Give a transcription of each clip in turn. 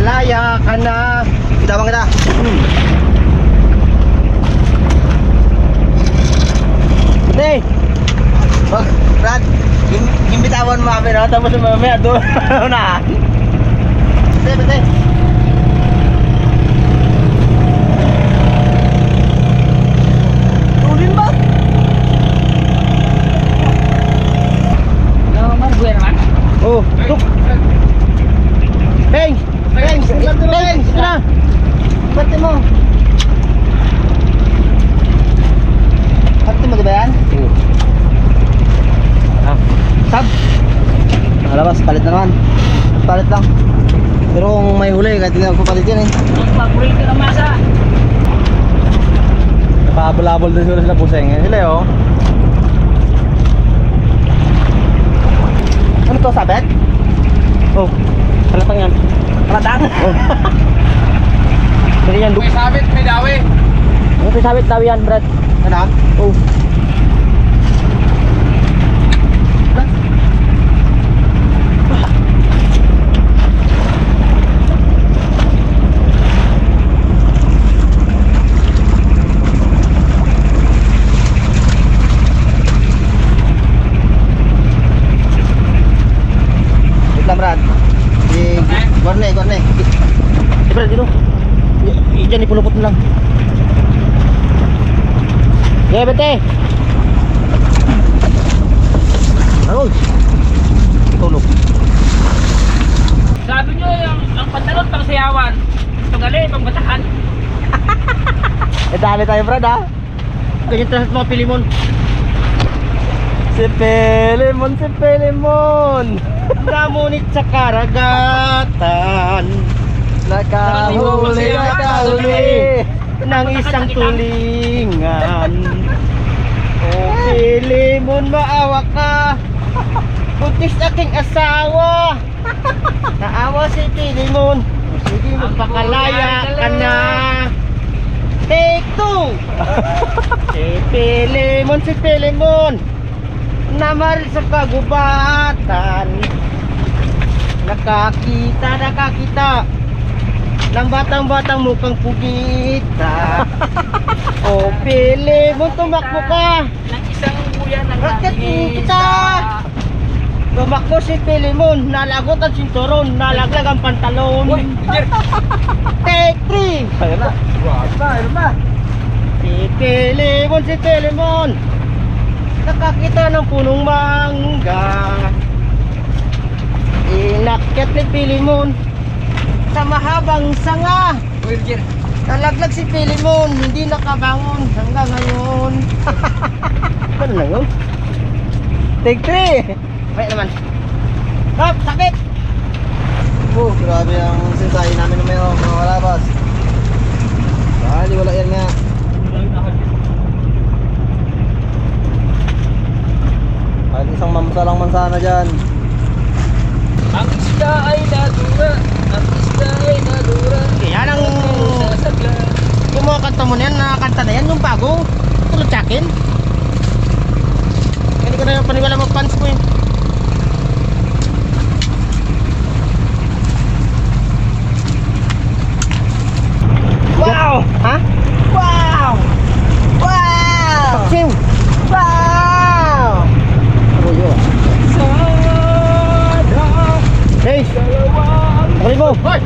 Magpakalaya ka na. Bitawan kita. Pati. Oh, Brad, yung bitawan mo kami na. Tapos mamaya doon. Unahan. Pati. Tulin ba? Buhay naman. Oh, tuk. Peng! Peng! Peng! Ito na! Bati mo! Bati mo diba yan? Oo. Ah, sab! Nakalabas, palit na naman. Palit lang. Pero kung may huli, kahit hindi ako palit yan eh. Ang paborito ng masa. Napabulabol din sila puseng. Sila oh. Ano to, sabet? Oh, kalatang yan. Kalatang? Oh. Pwede yan, May sabit, may dawi. ano to sabit daw yan, Brad? Ano? Oh. Brad, di gorne. Brad dito. Diyan ipulupot mo lang. Yeah, bete. Aroy. Tulog. Sabi nyo ang pantalon pang sayawan. Ito gali, pang batahan. Dali tayo, Brad ha. Ganyan tayo mga pilimon. Si Pelimon. Namunit sa karagatan. Nakahuli ng isang tulingan. O Pelimon, maawa ka. Buntis aking asawa. Naawa si Pelimon. Sige, magpakalaya ka na. Take two. Si Pelimon namaril sa kagubatan. Nakakita ng batang mukhang pugita. O Pelimon, tumakbo ka. Ng isang buyan ng Bakit langis. kita? Tumakbo si Pelimon, nalagot ang sinturon, nalaglag ang pantalon. Uy, Jer. Take three. Ayun na. Si Pelimon. Nakakita ng punong mangga. Inakyat ni Pelimon sa mahabang sanga. Uy, Jer. Nalaglag si Pelimon, hindi nakabangon hanggang ngayon. Ano na yun? Take 3. May naman. Stop, sakit. Oh, grabe ang sensay namin ng mayroong mga kalabas. Bali, wala yan nga. Kahit isang mamsa lang man sana dyan. Ang isda ay nadura. Yan ang... Sasagla. Yung mga kanta mo na yan, nakakanta na yan, yung bago. Tulad sa akin. Hindi ko na yung paniwala mag-pants ko eh. Wow! Ha? Wow! Wow! Sim! Wow! Aruyo. Hey! Bakit mo? Hoy!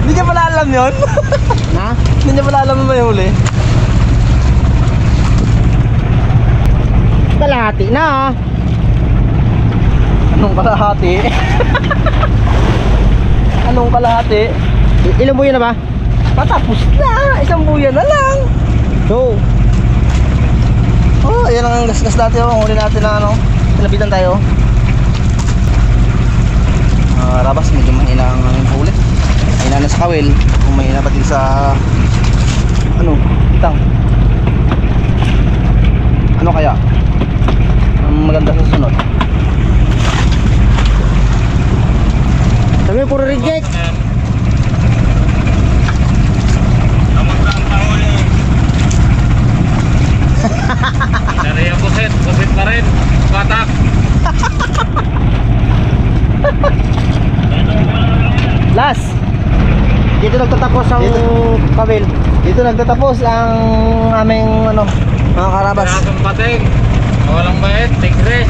Hindi niya pala alam yun? Ha? Hindi niya pala alam may huli? Kalahati na ah. Anong kalahati? Anong kalahati? Ilang buya na ba? Patapos na! Isang buya na lang! So oh, ayan ang gasgas dati oh. Ang huli natin na ano, pinapitan tayo. Rabas, medyo mahina ang huli. Mahina na sa kawil. Kung mahina pati sa ano, itang. Ano kaya ang maganda sa sunod? Sabi puro reject. Dari ako set pa rin. Batak. Last. Dito nagtatapos ang kawil. Dito nagtatapos ang aming ano, mga karabas. Tinapon pating. Walang bayad, tigre.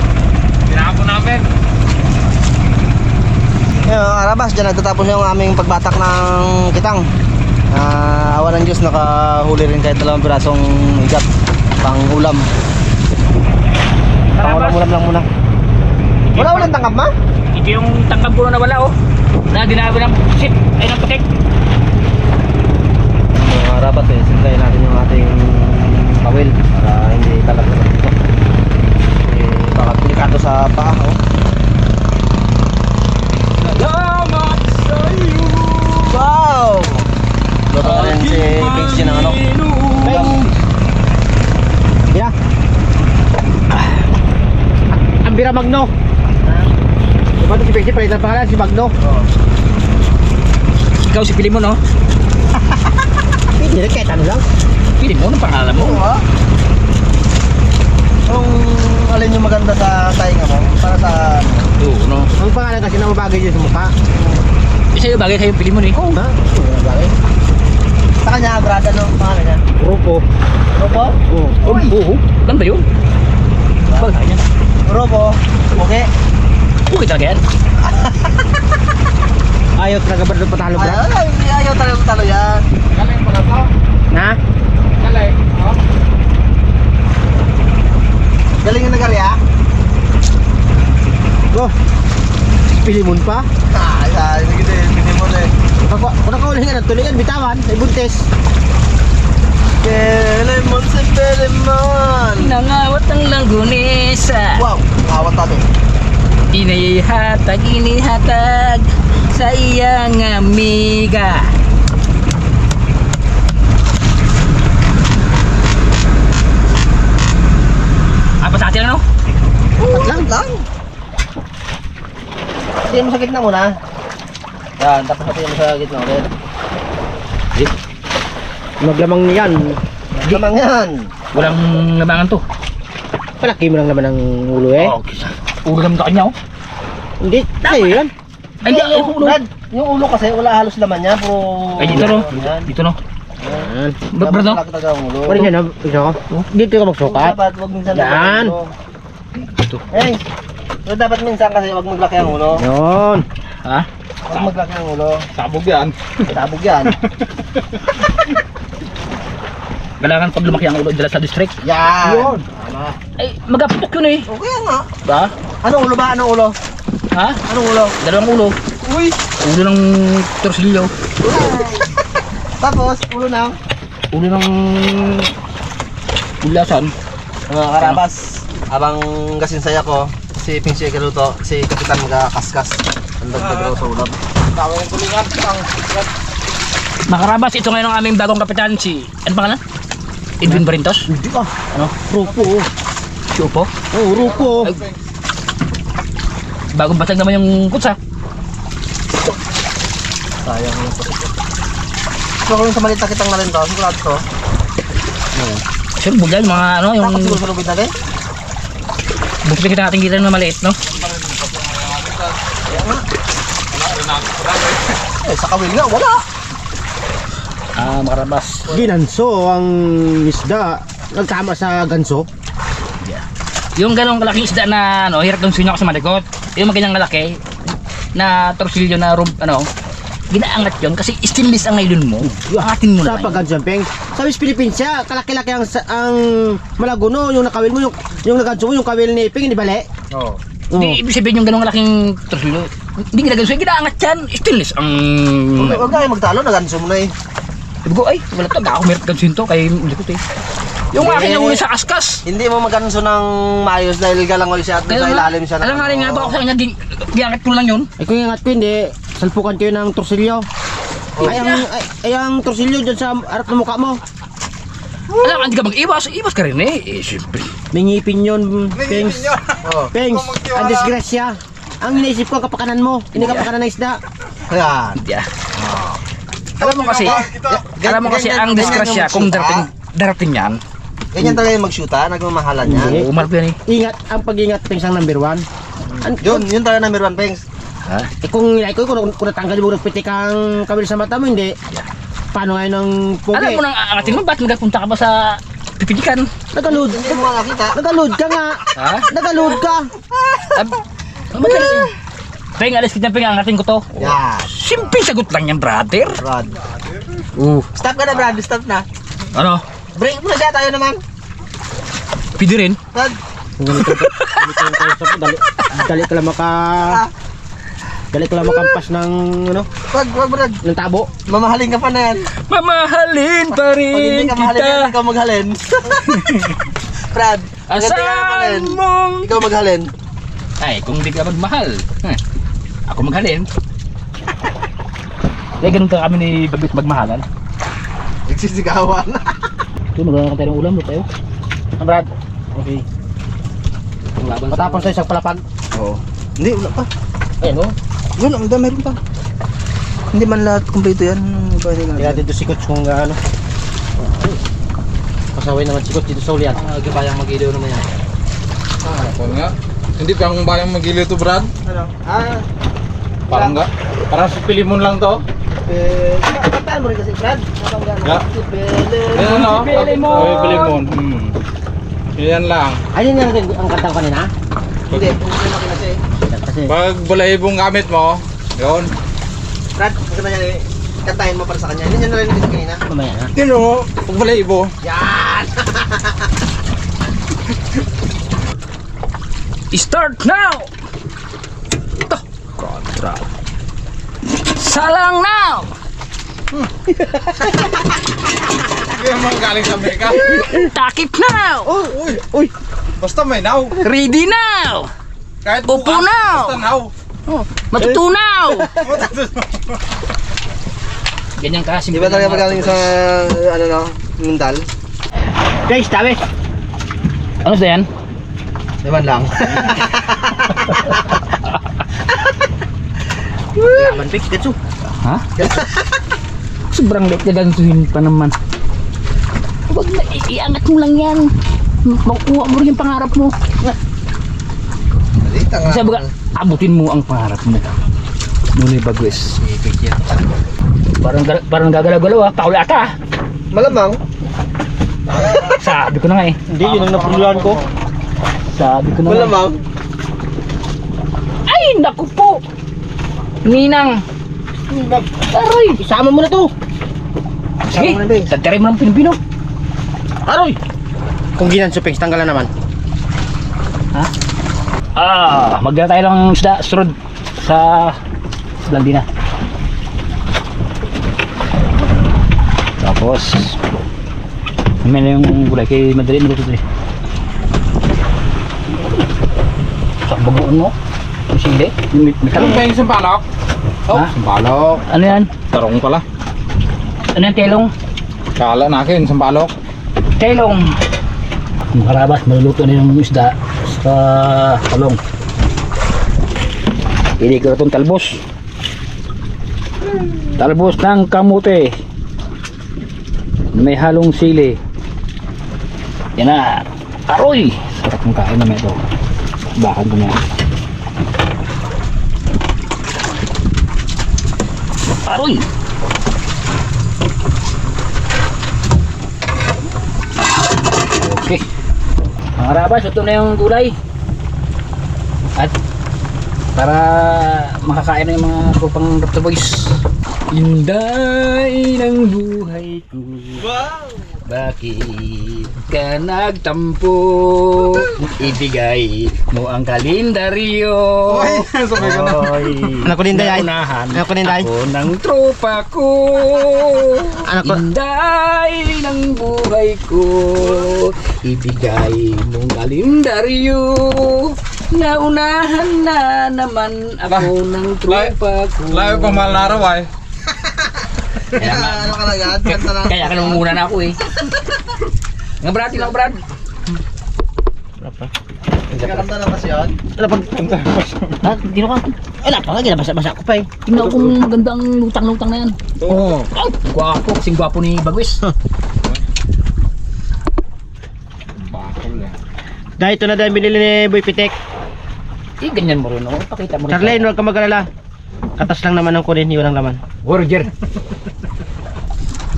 Tinapon namin. Yung mga karabas, dyan nagtatapos yung aming pagbatak ng kitang. Awa ng Diyos, nakahuli rin kahit 2 pirasong igat pang ulam. Pang ulam lang muna. Wala ulit tangkap ma? Ito yung tangkab ko na wala oh. Na dinabi ng shit. Ay ng putik. Mga karabas sintayin natin yung ating kawil para hindi talaga dito. Baka delikado sa paa oh. Salamat sa iyo. Wow! Luto na rin si Pings dyan ng ano. Pings! Yeah. Ang Bira Magno. Diba ito si Pings? Palitan pangalan si Magno. Ikaw si pili mo no? Hindi rin kahit ano lang. Pili mo ng pangalan mo. Oo. Kung alin yung maganda sa tainga mo, para sa... Oo no. Ang pangalan kasi na mabagay dyan sa mukha. Isa yung bagay sa'yo pili mo ni. Oo nga. Mabagay. Sa kanya, agrada no? Pangalan niya. Grupo. Grupo? Oo. Oo. Lan ba yun? Bagay yan. Grupo. Okay. Okay talaga yan. Ayaw talaga ba doon patalo bro? Ayaw talaga patalo yan. Galing pa na to. Ha? Galing. Galing yung nagarya? Go. Pilimon pa? Hindi kita pilimon eh. Kung nakauling nga ng tulingan, bitawan, ay buntes. Pilimon si Pilimon. Nangawat ang langgunesa. Wow, awat natin. Inihatag sa iyang amiga. Apa sa atin ano? Lang. Hindi mo sa gitna muna. Yan, tapos natin mo sa gitna ulit. Maglamang yan. Maglamang yan. Walang lamangan to. Palaki mo lang naman ang ulo eh. Oh, kisa. Ulo naman sa kanya oh. Hindi, sa'yo yan. Ay, hindi, yung ulo. Brad, yung ulo kasi wala halos laman niya, puro... Ay, dito no. Yan. Dito no. Yan. Brad, no? Malaki talaga ang ulo. Pwede siya na, ito ko. Dito ka magsukat. Dapat wag minsan Yan. maglaki ang ulo. Ito. Eh, so dapat minsan kasi wag maglaki ang ulo. Yun. Ha? Wag maglaki ang ulo. Sabog yan. Sabog yan. Kailangan pag lumaki ang ulo dala sa district. Yan. Yun. Tama. Ay, magaputok yun eh. Okay nga. Ba? Anong ulo ba? Anong ulo? Ha? Anong ulo? Dalawang ulo. Uy! Ulo ng torsilyo. Tapos, ulo na. Ulo ng ulasan. Mga karabas, abang gasinsaya ko, si Pingsy Galuto, si Kapitan magkakaskas. Ang dagdag raw sa ulam. Tawag ng kulingan. Makarabas, ito ngayon ang aming bagong kapitan si... Ano pangalan? Edwin Barintos? Hindi ka. Ano? Rupo. Si Upo? Oh, Rupo. Ay, bagong batag naman yung kutsa. Sayang mo po. So, kung sa malita kitang na rin to, sigurado to. Sure, bugyan, mga ano, yung... Takot siguro sa lubid natin. Bukti kita natin kita na maliit, no? Kaya nga. Eh, sa kawil nga, wala. Ah, makarabas. Ginanso ang isda. Nagkama sa ganso. Yung ganong kalaking isda na, ano, hirap ng sunyo ako sa malikot. Yung maganyang malaki, na torsilyo na rub, ano, ginaangat yun kasi stainless ang nailon mo. Angatin mo Sa lang. pagganso peng. Sa West Philippines siya, kalaki-laki ang malaguno, yung nakawil mo, yung naganso mo, yung kawil ni Ping, hindi bale? Oo. Hindi, ibig sabihin yung ganong kalaking torsilyo. Hindi ginaganso, ginaangat yan. Stainless ang... Huwag na kayo magtalo, naganso mo na eh. Sabi ko, ay, wala to, ako meron ganso to, kay likot eh. Yung akin na uli sa askas. Hindi mo maganso ng maayos dahil galangoy siya at sa ilalim siya. Alam nga rin nga ba ako sa kanya, giangat ko lang yun. Ay kung ingat ko hindi, salpukan kayo ng torsilyo. Ay ang torsilyo dyan sa harap ng mukha mo. Alam, hindi ka mag-iwas, iwas ka rin eh. Siyempre. May ngipin yun, Pengs. Oh. Pengs, ang disgrasya. Ang iniisip ko, kapakanan mo. Hindi kapakanan ng isda. Ayan. Yeah. Alam mo kasi, ang disgrasya kung darating yan. Ganyan talaga yung mag-shoota, nagmamahalan niya. Hindi. Oo, umarap yan eh. Ingat, ang pag-ingat, Pengs ang number 1. Yun talaga number 1, Pengs. Ha? Eh kung nilay ko, kung natanggal mo nagpitik ang kawil sa mata mo, hindi. Paano ngayon ang pogi? Alam mo nang aangatin mo, ba't nagpunta ka ba sa pipitikan? Nagaload. Hindi mo nga nakita. Nagaload ka nga. Ha? Nagaload ka. Peng, alis kita peng, angatin ko to. Yan. Simple sagot lang yan, brother. Brad. Stop Stop ka na, Brad. Stop na. Ano? Break mo na siya. Tayo naman. Pwede rin? Brad. Dali ka lang makampas ng ano, Wag, Brad. ng tabo. Mamahalin ka pa na yan. Mamahalin pa Pag hindi rin ka mahalin yan, kita. ikaw maghalin. Brad. pag hindi ka mahalin, Asan mong... ikaw maghalin. Ay, kung hindi ka magmahal, ako maghalin. Kaya ganun ka kami ni Bagwis magmahalan. Nagsisigawan. Ito, magkakaroon tayo ng ulam, tayo. Brad. Okay. Matapos sa isang palapag. Oo. Hindi, wala pa. Ayan o. Yun, ang dami meron pa. Hindi man lahat kumpleto yan. Pwede Kaya dito sikot kung ano. Pasaway naman sikot dito sa ulian. Gabayang mag-ilaw naman yan. Ako nga. Hindi pa akong bayang magiliw to, Brad. Ano? Ah, Parang nga. Parang sa Pilimon lang to. kataan mo rin kasi, Brad. Yeah. Yan ano? Pilimon. Oy, Pilimon. Yan lang. Ayun nga ang kantang kanina. Hindi, kung gusto mo kinasi. Kasi Pag balahibong gamit mo, yun. Brad, maganda yan eh. Kantahin mo para sa kanya. Hindi niya narinig kasi kanina. mamaya na. Yun o, pag balahibo. Yan! Start now! Ito. Kontra. Salang now! Hindi naman galing sa Amerika. Takip now! Uy! Basta may now. Ready now! Kahit Upo bukas, now. Basta now. Matutunaw! Ganyan ka, Di ba talaga magaling sa, ano no, Mundal? Guys, tabi. Ano ba yan? Diba lang? Laman pik, getsu. Ha? Sobrang late na gantuhin pa naman. Huwag na, iangat mo lang yan. Makuha mo rin yung pangarap mo. Dito nga. Kasi baga, abutin mo ang pangarap mo. Nunoy Bagwis. Parang gagalaw-galaw ah. Pauli ata ah. Malamang. Sabi ko na nga eh. Hindi, yun ang napuluhan ko. Sabi ko na nga. Malamang. Ay, naku po. Ninang. Aroy. Isama mo na to. Sige, mo na, be. tagtaray mo ng pinipino. Aroy! Kung ginansuping, tanggalan naman. Ha? Magdala tayo ng isda, surod sa Blandina. Tapos may na yung gulay kay madali mo dito. Sa bagoon mo? Yung sili? May Ano talong ba yung sampalok? Ha? Sampalok. Ano yan? Tarong pala. Ano yan, telong? Kala na akin, sampalok. Telong! Ang karabas, maluluto na yung isda sa talong. Pili ko na itong talbos. Talbos ng kamote. May halong sili. Yan na. Aroy! Sarap ng kain naman ito. Bakan ko na. Aroy! Okay. Mga rabas, ito na yung gulay. At para makakain na yung mga kupang Raptor Boys. Inday ng buhay ko. Wow! Bakit ka nagtampo? Ibigay mo ang kalendaryo. Sabi ko na. Oy, Ano ko, Ninday, ay? naunahan Ano ko, Ninday? ako ng tropa ko. Ano ko? Inday ng buhay ko. Ibigay mong kalendaryo. Naunahan na naman ako ng tropa ko. Layo pang mahal na araw ay. Kaya nga, Ano ka na yan? Kanta lang. kaya ka nung muna na ako eh. Nga Brad, tinaw Brad. Kanta lang kasi yun. Ano pag... Ha? Gino ka? Wala pa nga, ginabasa-basa ko pa eh. Tingnan ko kung magandang lutang-lutang na yan. Oo. Oh, gwapo, kasing gwapo ni Bagwis. Bakol eh. Dahil ito na dahil binili ni Boy Pitek. ganyan mo rin, oh. Pakita mo rin. Charlene, huwag ka mag-alala. Katas lang naman ang kunin, iwan ang laman. Roger.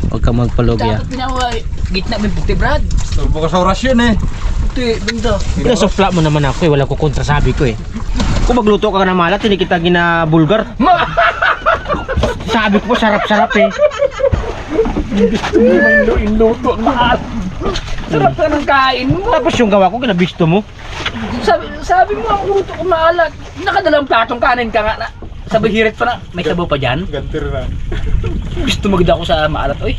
Huwag ka magpalugi ah. Dapat pinawa, gitna mo yung puti, Brad. Turbo ka sa orasyon eh. Puti, banda. Pinasufla mo naman ako eh, wala ko kontra sabi ko eh. Kung magluto ka ng malat, hindi kita ginabulgar. Sabi ko sarap-sarap eh. Inuto ang mahal. Sarap ka ng kain mo. Tapos yung gawa ko, ginabisto mo. Sabi mo ang luto ko maalat. Nakadalang platong kanin ka nga na. Sabi hirit pa na. May sabaw pa dyan. Gantir na. Gusto magda ako sa maalat. Oy.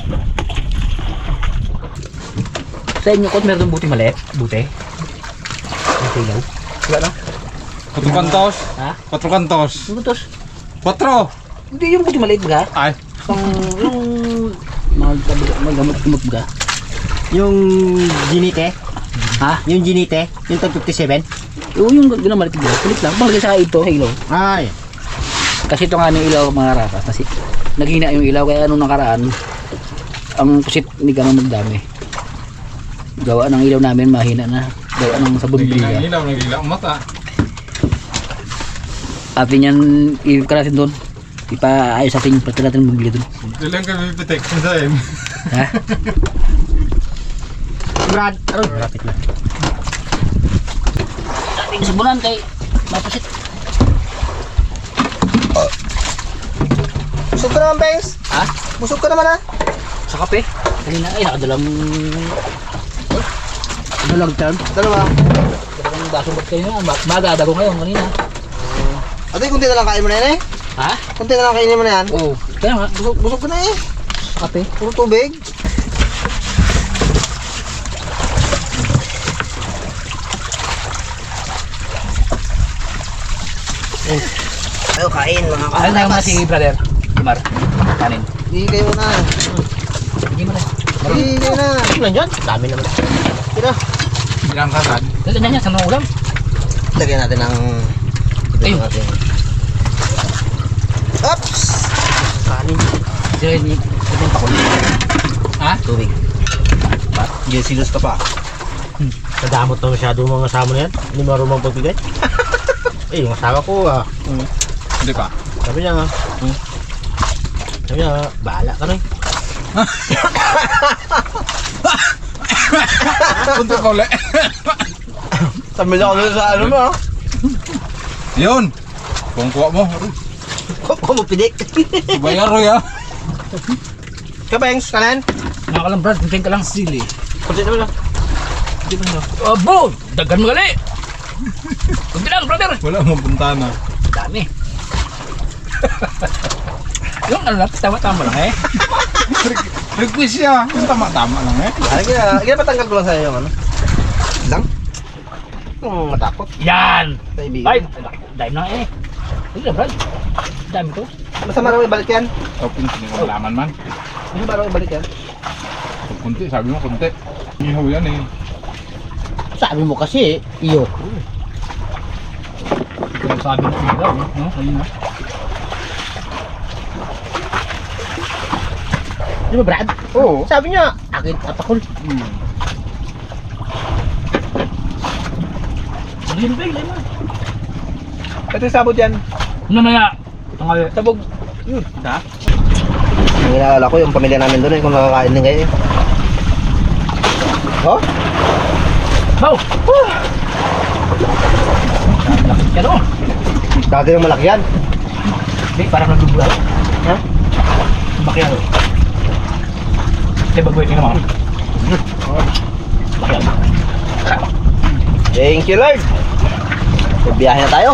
Sa inyo kot meron buti maliit. Buti. Buti ilaw. Wala na. 4 kantos. Ha? 4 kantos. Ano tos? 4. Hindi yung buti maliit ba? Ay. Yung magamot-gamot ba? Yung ginite, Ha? yung ginite, yung tag 57. Yung ginamalit ba? Kulit lang. Bang sa ito, ilaw. Ay, Kasi ito nga ng ilaw mga raka. Kasi naghina yung ilaw kaya nung nakaraan ang kusit hindi ka magdami. Gawa ng ilaw namin mahina na. Gawa ng sabon Nagilang biliga. ilaw, nagilang mata. Atin yan i-ka natin doon. Ipaayos natin yung pati natin bumili doon. Ilang kami pitek sa M. Ha? Brad, aroy, rapit na. Ating sabunan kay mapasit. Busog ka naman, Bengs. Ha? Busog ka naman ha. Sa kape. Kanina ay nakadalang Dalag tan. Dalawa. dalawang baso ba't kayo na. Magada ko ngayon kanina. Ate, kunti na lang kain mo na yan eh. Ha? Kunti na lang kainin mo na yan. Oo. Kaya nga. Busog ka na eh. Kape. Puro tubig. Ayo kain mga Ano tayo mga si brother? Kumar. Kanin. Hindi kayo na. Hindi mo na. Hindi kayo na. Tingnan dyan, dami naman. Tira. Ilang kasad. Dali na niya sa mga ulam. Lagyan natin ng... Ayun. natin. Oops! Kanin. Dili ni yung pakul. Ha? Tubig. Jesilos ka pa. Nadamot na masyado mga kasama na yan. Hindi marunong pagbigay. Eh, yung asawa ko Hindi pa. sabi niya sabi niya, bahala ka rin. Punta ka ulit. Sabi na ako sa ano mo. Yun. Kung kuha mo. Kumupidik. Bayaro ya. Kabengs, kanan. Mga kalang brad, kunting ka lang. Sili. Kunti naman lang. Abo! Dagan mo gali! Kunti lang brother! Wala mong puntana. Dami. Yung ano lang, tama-tama lang eh. Request siya. Yung tama-tama lang eh. Kaya patanggal ko lang sa'yo yung ano. Lang. Kung matakot. Yan! Kaibigan. Ay! Dahil na eh. Hindi na brad. Dami to. Basta marami balik yan. Open. Hindi ko malaman man. Basta marami balik yan. Kunti. Sabi mo kunti. Ihaw yan eh. Sabi mo kasi, iyo. Kaya sabi ng ilaw, no? Kanina. Di ba Brad? Oo. Sabi niya, akin apakul. Sabihin ba yun? Ito yung sabot yan. Namaya. Tangal. Sabog. Ha? Ang inaalala ko yung pamilya namin doon eh, kung nakakain din kayo eh. Oh? Bow! Lakit ka no? Dati yung malaki yan. Hindi, parang nagdubulaw. Ha? Bakyaro. Hindi, bagway tingnan mo. Bakyaro. Thank you Lord. Biyahe na tayo.